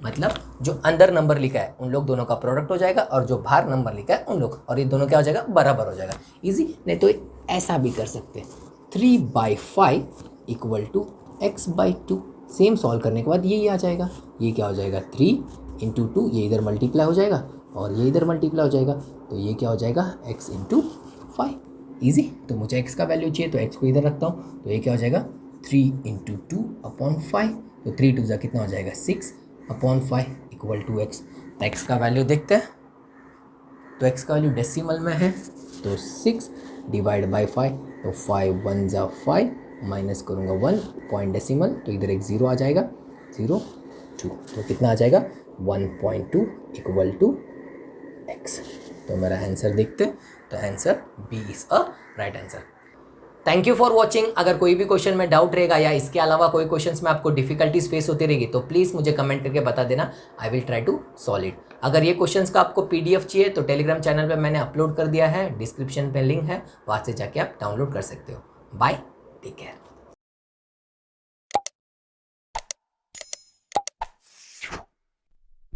मतलब जो अंदर नंबर लिखा है उन लोग दोनों का प्रोडक्ट हो जाएगा और जो बाहर नंबर लिखा है उन लोग, और ये दोनों क्या हो जाएगा बराबर हो जाएगा, इजी। नहीं तो ऐसा भी कर सकते हैं 3/5 equal to x/2। Same solve करने के बाद यही आ जाएगा, ये क्या हो जाएगा 3 × 2, ये इधर मल्टीप्लाई हो जाएगा और ये इधर मल्टीप्लाई हो जाएगा, तो ये क्या हो जाएगा x × 5, ईजी। तो मुझे x का वैल्यू चाहिए तो x को इधर रखता हूँ, तो ये क्या हो जाएगा 3 × 2/5, तो 3 2 कितना हो जाएगा 6/5 इक्वल टू x। तो x का वैल्यू देखते हैं, तो x का वैल्यू डेसिमल में है, तो 6 डिवाइड बाई 5, तो 5 1 5 माइनस करूँगा 1 पॉइंट डेसिमल, तो इधर एक 0 आ जाएगा, 0 2, तो कितना आ जाएगा 1.2 इक्वल टू x। तो मेरा आंसर देखते हैं, तो answer B is a right answer. Thank you for watching. अगर कोई भी क्वेश्चन में डाउट रहेगा या इसके अलावा कोई क्वेश्चंस में आपको डिफिकल्टीज फेस होती रहेगी तो प्लीज़ मुझे कमेंट करके बता देना, I will try to solve it. अगर ये क्वेश्चंस का आपको पीडीएफ चाहिए तो टेलीग्राम चैनल पे मैंने अपलोड कर दिया है, डिस्क्रिप्शन पे लिंक है, वहाँ से जाके आप डाउनलोड कर सकते हो। Bye, take care.